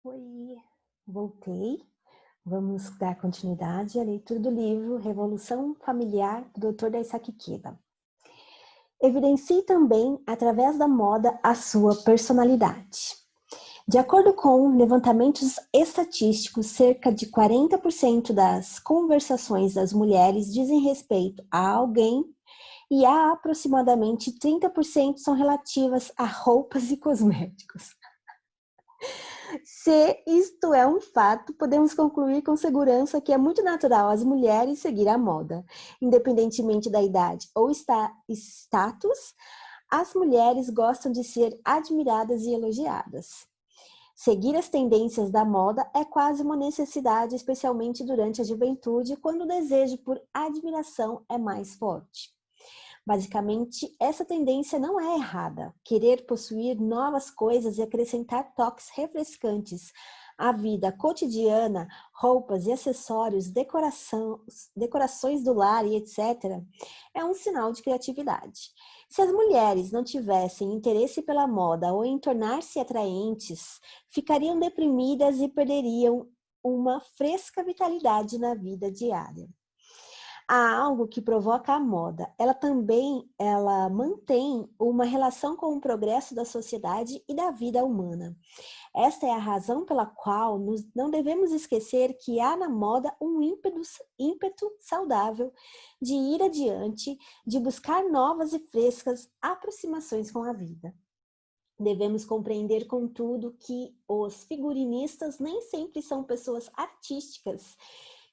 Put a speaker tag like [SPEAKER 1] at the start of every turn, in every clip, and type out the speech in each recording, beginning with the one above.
[SPEAKER 1] Oi, voltei. Vamos dar continuidade à leitura do livro Revolução Familiar, do Dr. Daisaki Ikeda. Evidencie também, através da moda, a sua personalidade. De acordo com levantamentos estatísticos, cerca de 40% das conversações das mulheres dizem respeito a alguém e há aproximadamente 30% são relativas a roupas e cosméticos. Se isto é um fato, podemos concluir com segurança que é muito natural às mulheres seguir a moda. Independentemente da idade ou status, as mulheres gostam de ser admiradas e elogiadas. Seguir as tendências da moda é quase uma necessidade, especialmente durante a juventude, quando o desejo por admiração é mais forte. Basicamente, essa tendência não é errada. Querer possuir novas coisas e acrescentar toques refrescantes à vida cotidiana, roupas e acessórios, decorações do lar e etc., é um sinal de criatividade. Se as mulheres não tivessem interesse pela moda ou em tornar-se atraentes, ficariam deprimidas e perderiam uma fresca vitalidade na vida diária. Há algo que provoca a moda. Ela mantém uma relação com o progresso da sociedade e da vida humana. Esta é a razão pela qual não devemos esquecer que há na moda um ímpeto saudável de ir adiante, de buscar novas e frescas aproximações com a vida. Devemos compreender, contudo, que os figurinistas nem sempre são pessoas artísticas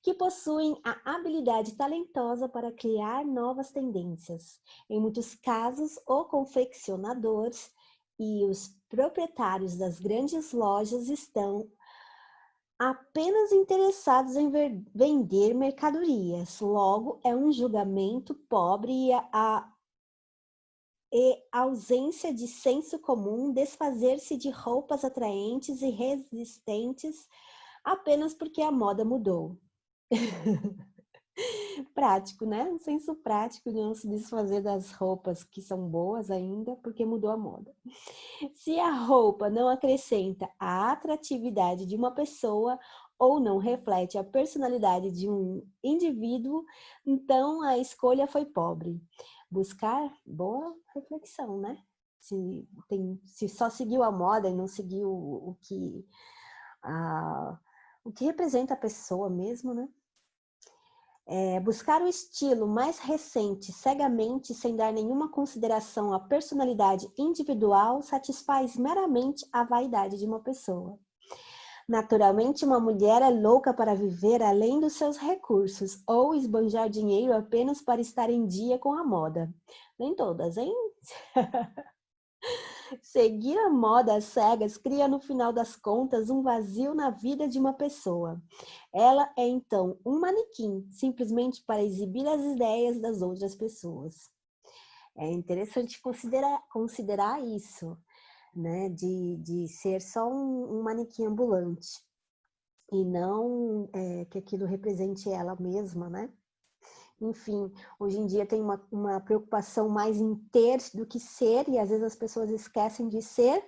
[SPEAKER 1] que possuem a habilidade talentosa para criar novas tendências. Em muitos casos, o confeccionador e os proprietários das grandes lojas estão apenas interessados em vender mercadorias. Logo, é um julgamento pobre e a ausência de senso comum desfazer-se de roupas atraentes e resistentes apenas porque a moda mudou. Prático, né? Um senso prático de não se desfazer das roupas que são boas ainda, porque mudou a moda. Se a roupa não acrescenta a atratividade de uma pessoa ou não reflete a personalidade de um indivíduo, então a escolha foi pobre. Buscar boa reflexão, né? Se só seguiu a moda e não seguiu o que representa a pessoa mesmo, né? Buscar o estilo mais recente cegamente, sem dar nenhuma consideração à personalidade individual, satisfaz meramente a vaidade de uma pessoa. Naturalmente, uma mulher é louca para viver além dos seus recursos, ou esbanjar dinheiro apenas para estar em dia com a moda. Nem todas, hein? Seguir a moda às cegas cria, no final das contas, um vazio na vida de uma pessoa. Ela é, então, um manequim, simplesmente para exibir as ideias das outras pessoas. É interessante considerar isso, né? De ser só um manequim ambulante. E não que aquilo represente ela mesma, né? Enfim, hoje em dia tem uma preocupação mais em ter do que ser, e às vezes as pessoas esquecem de ser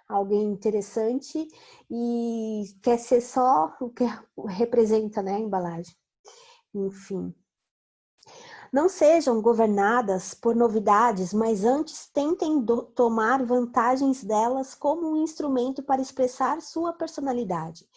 [SPEAKER 1] alguém interessante e quer ser só o que representa, né, a embalagem. Enfim. Não sejam governadas por novidades, mas antes tentem tomar vantagens delas como um instrumento para expressar sua personalidade.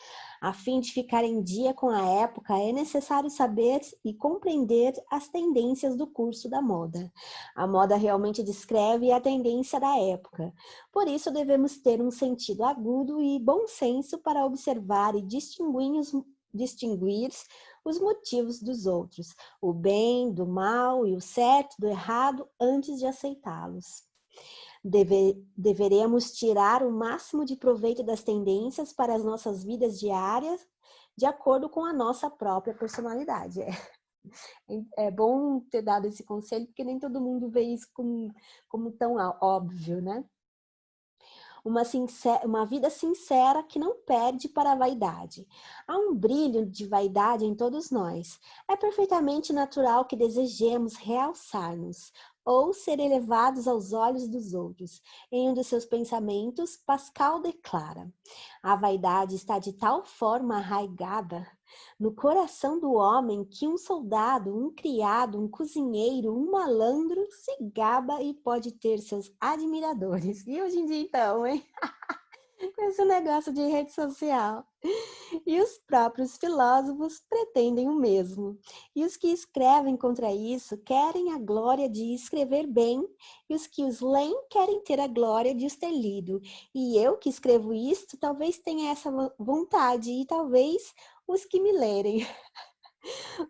[SPEAKER 1] A fim de ficar em dia com a época, é necessário saber e compreender as tendências do curso da moda. A moda realmente descreve a tendência da época. Por isso, devemos ter um sentido agudo e bom senso para observar e distinguir os motivos dos outros, o bem, do mal e o certo, do errado, antes de aceitá-los. Deveremos tirar o máximo de proveito das tendências para as nossas vidas diárias, de acordo com a nossa própria personalidade. É bom ter dado esse conselho, porque nem todo mundo vê isso como tão óbvio, né? Uma vida sincera que não perde para a vaidade. Há um brilho de vaidade em todos nós. É perfeitamente natural que desejemos realçar-nos. ou ser elevados aos olhos dos outros. Em um dos seus pensamentos, Pascal declara: a vaidade está de tal forma arraigada no coração do homem que um soldado, um criado, um cozinheiro, um malandro se gaba e pode ter seus admiradores. E hoje em dia, então, hein? Com esse negócio de rede social. E os próprios filósofos pretendem o mesmo. E os que escrevem contra isso querem a glória de escrever bem, e os que os leem querem ter a glória de os ter lido. E eu que escrevo isto, talvez tenha essa vontade, e talvez os que me lerem.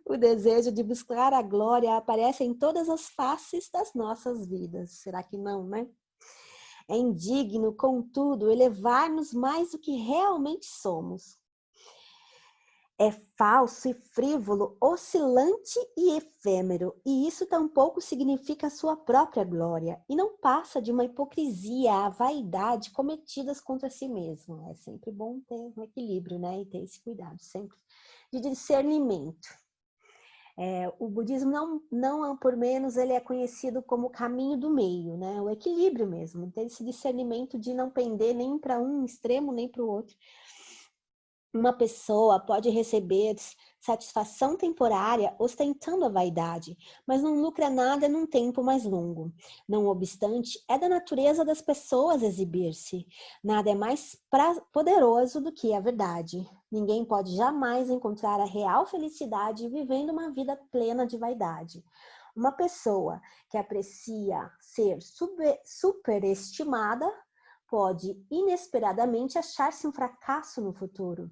[SPEAKER 1] O desejo de buscar a glória aparece em todas as faces das nossas vidas. Será que não, né? É indigno, contudo, elevar-nos mais do que realmente somos. É falso e frívolo, oscilante e efêmero, e isso tampouco significa a sua própria glória, e não passa de uma hipocrisia, a vaidade cometidas contra si mesmo. É sempre bom ter um equilíbrio, né? E ter esse cuidado, sempre de discernimento. O budismo, não por menos, ele é conhecido como o caminho do meio, né? O equilíbrio mesmo, ter esse discernimento de não pender nem para um extremo, nem para o outro. Uma pessoa pode receber satisfação temporária ostentando a vaidade, mas não lucra nada num tempo mais longo. Não obstante, é da natureza das pessoas exibir-se. Nada é mais poderoso do que a verdade. Ninguém pode jamais encontrar a real felicidade vivendo uma vida plena de vaidade. Uma pessoa que aprecia ser superestimada pode inesperadamente achar-se um fracasso no futuro.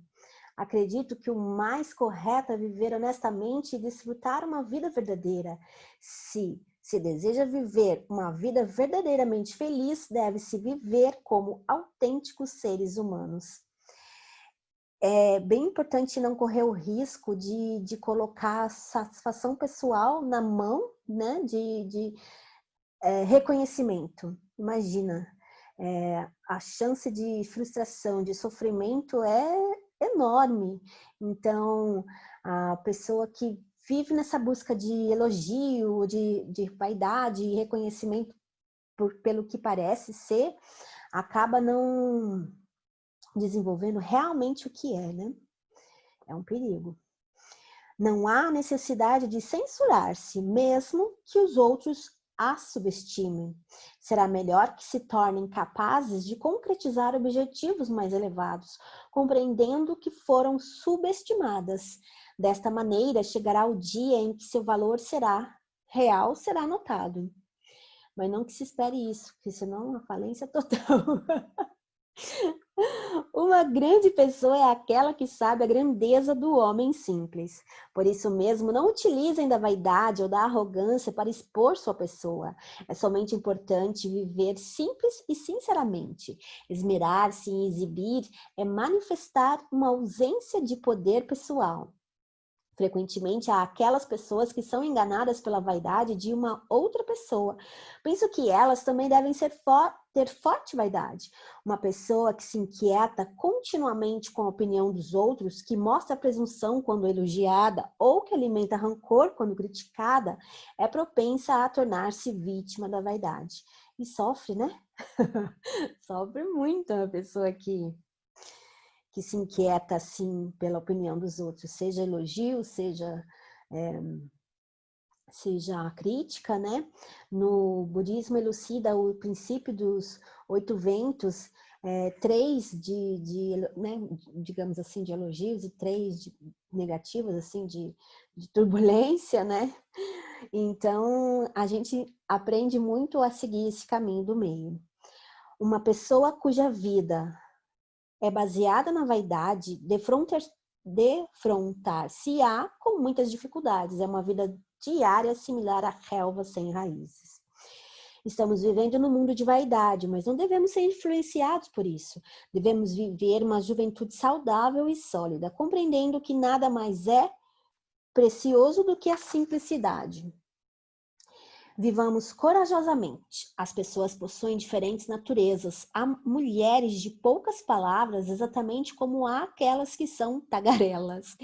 [SPEAKER 1] Acredito que o mais correto é viver honestamente e desfrutar uma vida verdadeira. Se se deseja viver uma vida verdadeiramente feliz, deve-se viver como autênticos seres humanos. É bem importante não correr o risco de colocar a satisfação pessoal na mão, né, de reconhecimento. Imagina, a chance de frustração, de sofrimento é enorme. Então, a pessoa que vive nessa busca de elogio, de vaidade e reconhecimento pelo que parece ser, acaba não desenvolvendo realmente o que é, né? É um perigo. Não há necessidade de censurar-se, mesmo que os outros a subestimem. Será melhor que se tornem capazes de concretizar objetivos mais elevados, compreendendo que foram subestimadas. Desta maneira, chegará o dia em que seu valor real será notado. Mas não que se espere isso, porque senão a falência é total. Uma grande pessoa é aquela que sabe a grandeza do homem simples. Por isso mesmo, não utilizem da vaidade ou da arrogância para expor sua pessoa. É somente importante viver simples e sinceramente. Esmerar-se em exibir é manifestar uma ausência de poder pessoal. Frequentemente há aquelas pessoas que são enganadas pela vaidade de uma outra pessoa. Penso que elas também devem ter forte vaidade. Uma pessoa que se inquieta continuamente com a opinião dos outros, que mostra presunção quando elogiada ou que alimenta rancor quando criticada, é propensa a tornar-se vítima da vaidade. E sofre, né? Sofre muito a pessoa que se inquieta assim pela opinião dos outros, seja elogio, seja a crítica, né? No budismo elucida o princípio dos 8 ventos, 3 né, digamos assim, de elogios e 3 de negativos, assim, de turbulência, né? Então, a gente aprende muito a seguir esse caminho do meio. Uma pessoa cuja vida é baseada na vaidade, defrontar-se-á com muitas dificuldades. É uma vida diária similar à relva sem raízes. Estamos vivendo num mundo de vaidade, mas não devemos ser influenciados por isso. Devemos viver uma juventude saudável e sólida, compreendendo que nada mais é precioso do que a simplicidade. Vivamos corajosamente. As pessoas possuem diferentes naturezas. Há mulheres de poucas palavras, exatamente como há aquelas que são tagarelas.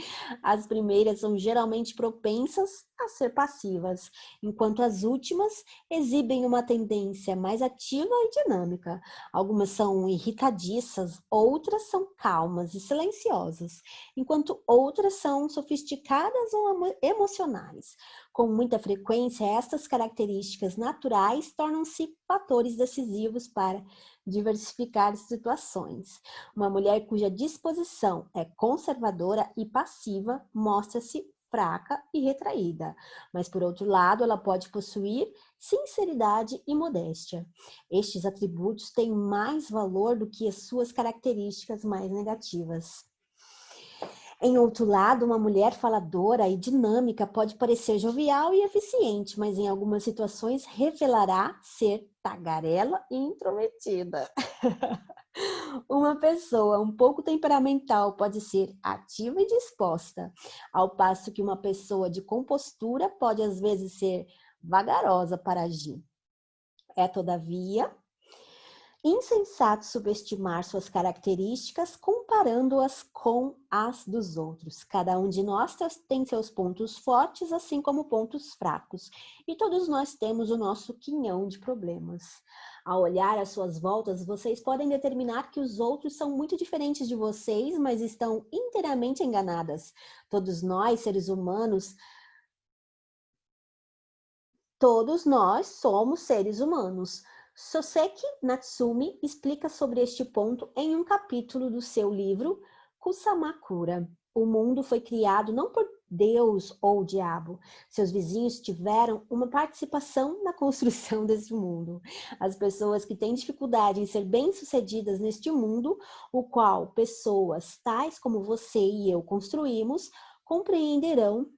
[SPEAKER 1] As primeiras são geralmente propensas a ser passivas, enquanto as últimas exibem uma tendência mais ativa e dinâmica. Algumas são irritadiças, outras são calmas e silenciosas, enquanto outras são sofisticadas ou emocionais. Com muita frequência, estas características naturais tornam-se fatores decisivos para diversificar situações. Uma mulher cuja disposição é conservadora e passiva mostra-se fraca e retraída, mas por outro lado, ela pode possuir sinceridade e modéstia. Estes atributos têm mais valor do que as suas características mais negativas. Em outro lado, uma mulher faladora e dinâmica pode parecer jovial e eficiente, mas em algumas situações revelará ser tagarela e intrometida. Uma pessoa um pouco temperamental pode ser ativa e disposta, ao passo que uma pessoa de compostura pode às vezes ser vagarosa para agir. É, todavia, insensato subestimar suas características comparando-as com as dos outros. Cada um de nós tem seus pontos fortes, assim como pontos fracos. E todos nós temos o nosso quinhão de problemas. Ao olhar às suas voltas, vocês podem determinar que os outros são muito diferentes de vocês, mas estão inteiramente enganadas. Todos nós, seres humanos, todos nós somos seres humanos. Soseki Natsumi explica sobre este ponto em um capítulo do seu livro Kusamakura. O mundo foi criado não por Deus ou o diabo. Seus vizinhos tiveram uma participação na construção desse mundo. As pessoas que têm dificuldade em ser bem-sucedidas neste mundo, o qual pessoas tais como você e eu construímos, compreenderão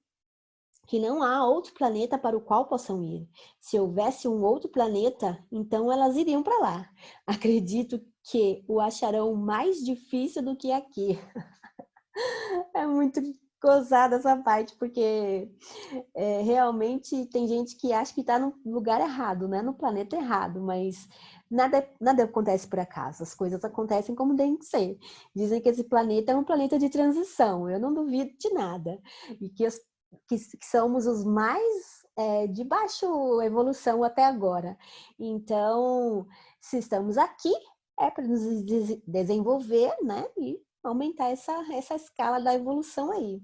[SPEAKER 1] que não há outro planeta para o qual possam ir. Se houvesse um outro planeta, então elas iriam para lá. Acredito que o acharão mais difícil do que aqui. É muito gozada essa parte, porque realmente tem gente que acha que está no lugar errado, né? No planeta errado, mas nada acontece por acaso, as coisas acontecem como tem que ser. Dizem que esse planeta é um planeta de transição, eu não duvido de nada. E que somos os mais de baixa evolução até agora. Então, se estamos aqui, é para nos desenvolver, né? E aumentar essa escala da evolução aí.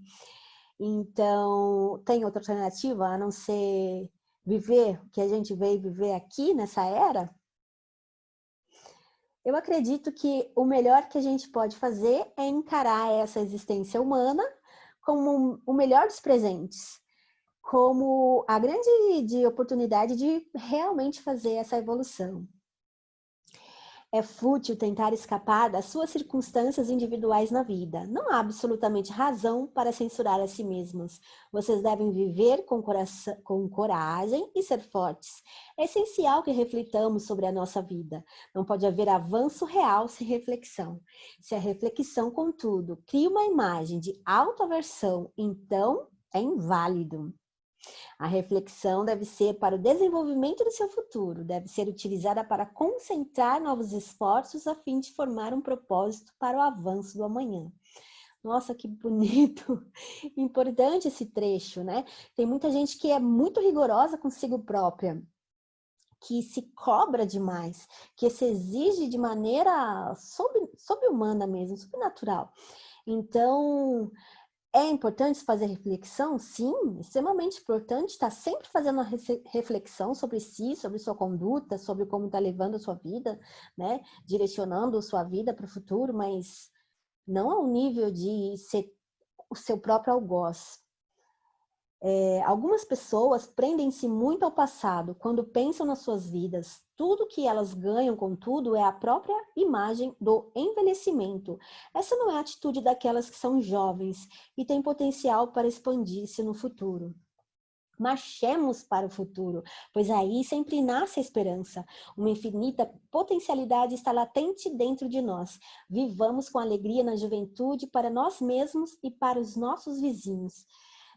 [SPEAKER 1] Então, tem outra alternativa a não ser viver o que a gente veio viver aqui nessa era? Eu acredito que o melhor que a gente pode fazer é encarar essa existência humana como o melhor dos presentes, como a grande oportunidade de realmente fazer essa evolução. É fútil tentar escapar das suas circunstâncias individuais na vida. Não há absolutamente razão para censurar a si mesmos. Vocês devem viver com coragem e ser fortes. É essencial que reflitamos sobre a nossa vida. Não pode haver avanço real sem reflexão. Se a reflexão, contudo, cria uma imagem de autoaversão, então é inválido. A reflexão deve ser para o desenvolvimento do seu futuro, deve ser utilizada para concentrar novos esforços a fim de formar um propósito para o avanço do amanhã. Nossa, que bonito! Importante esse trecho, né? Tem muita gente que é muito rigorosa consigo própria, que se cobra demais, que se exige de maneira sobre-humana mesmo, sobrenatural. Então, é importante fazer reflexão? Sim, extremamente importante. Estar sempre fazendo uma reflexão sobre si, sobre sua conduta, sobre como está levando a sua vida, né? Direcionando a sua vida para o futuro, mas não ao nível de ser o seu próprio algoz. Algumas pessoas prendem-se muito ao passado quando pensam nas suas vidas. Tudo que elas ganham, contudo, é a própria imagem do envelhecimento. Essa não é a atitude daquelas que são jovens e têm potencial para expandir-se no futuro. Marchemos para o futuro, pois aí sempre nasce a esperança. Uma infinita potencialidade está latente dentro de nós. Vivamos com alegria na juventude para nós mesmos e para os nossos vizinhos.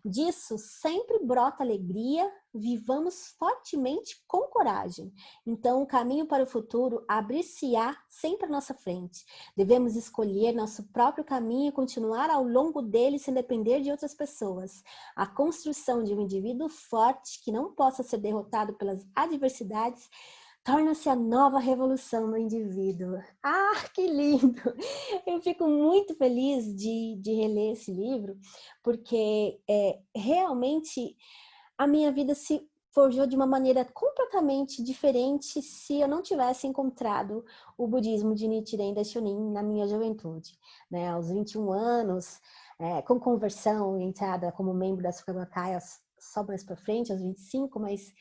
[SPEAKER 1] Disso sempre brota alegria, vivamos fortemente com coragem. Então, o caminho para o futuro abrir-se-á sempre à nossa frente. Devemos escolher nosso próprio caminho e continuar ao longo dele sem depender de outras pessoas. A construção de um indivíduo forte que não possa ser derrotado pelas adversidades torna-se a nova revolução no indivíduo. Ah, que lindo! Eu fico muito feliz de reler esse livro, porque realmente a minha vida se forjou de uma maneira completamente diferente se eu não tivesse encontrado o budismo de Nichiren Daishonin na minha juventude. Né? Aos 21 anos, com conversão, entrada como membro da Soka Gakkai só mais para frente, aos 25, mas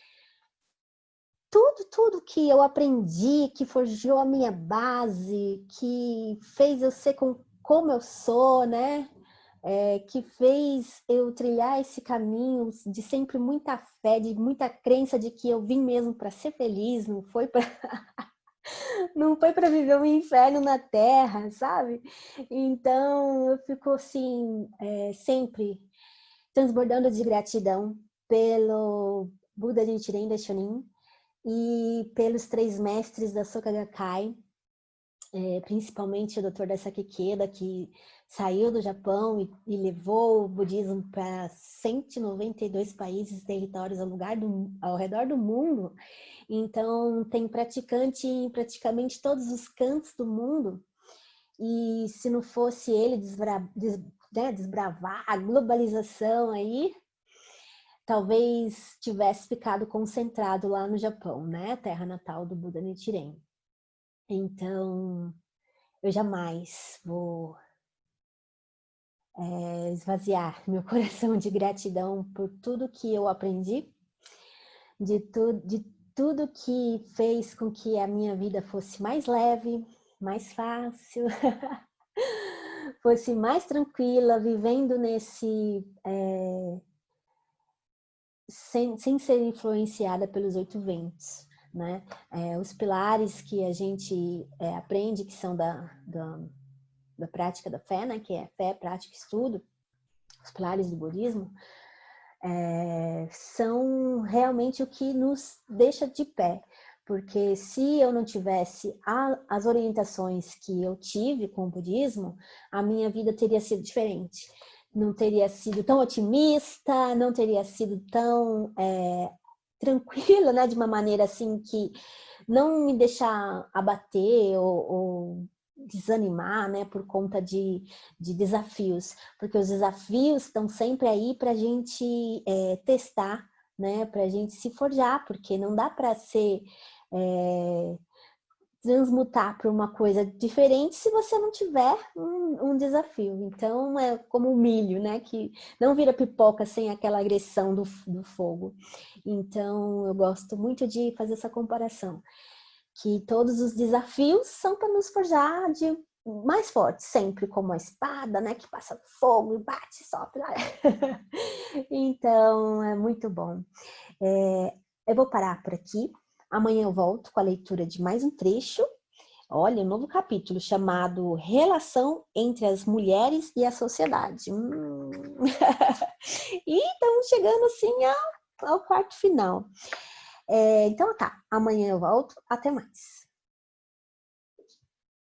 [SPEAKER 1] tudo que eu aprendi, que forjou a minha base, que fez eu ser como eu sou, né? Que fez eu trilhar esse caminho de sempre muita fé, de muita crença de que eu vim mesmo para ser feliz, não foi para não foi para viver um inferno na Terra, sabe? Então eu fico assim, sempre transbordando de gratidão pelo Buda de Nichiren Daishonin e pelos 3 mestres da Soka Gakkai, principalmente o Dr. Daisaku Ikeda, que saiu do Japão e levou o budismo para 192 países e territórios ao redor do mundo. Então, tem praticante em praticamente todos os cantos do mundo. E se não fosse ele desbravar a globalização aí, talvez tivesse ficado concentrado lá no Japão, né? Terra natal do Buda Nichiren. Então, eu jamais vou esvaziar meu coração de gratidão por tudo que eu aprendi, de tudo que fez com que a minha vida fosse mais leve, mais fácil, fosse mais tranquila, vivendo sem ser influenciada pelos 8 ventos. Né? Os pilares que a gente aprende, que são da prática da fé, né? Que é fé, prática e estudo, os pilares do budismo, são realmente o que nos deixa de pé. Porque se eu não tivesse as orientações que eu tive com o budismo, a minha vida teria sido diferente. Não teria sido tão otimista, não teria sido tão tranquila, né? De uma maneira assim que não me deixar abater ou desanimar, né? Por conta de desafios. Porque os desafios estão sempre aí para a gente testar, né? Para a gente se forjar, porque não dá para ser... transmutar para uma coisa diferente se você não tiver um desafio. Então, é como o milho, né? Que não vira pipoca sem aquela agressão do fogo. Então, eu gosto muito de fazer essa comparação. Que todos os desafios são para nos forjar de mais forte, sempre como a espada, né? Que passa fogo e bate, sopra. Então, é muito bom. Eu vou parar por aqui. Amanhã eu volto com a leitura de mais um trecho. Olha, um novo capítulo chamado Relação entre as Mulheres e a Sociedade. E estamos chegando assim ao quarto final. Então tá, amanhã eu volto. Até mais.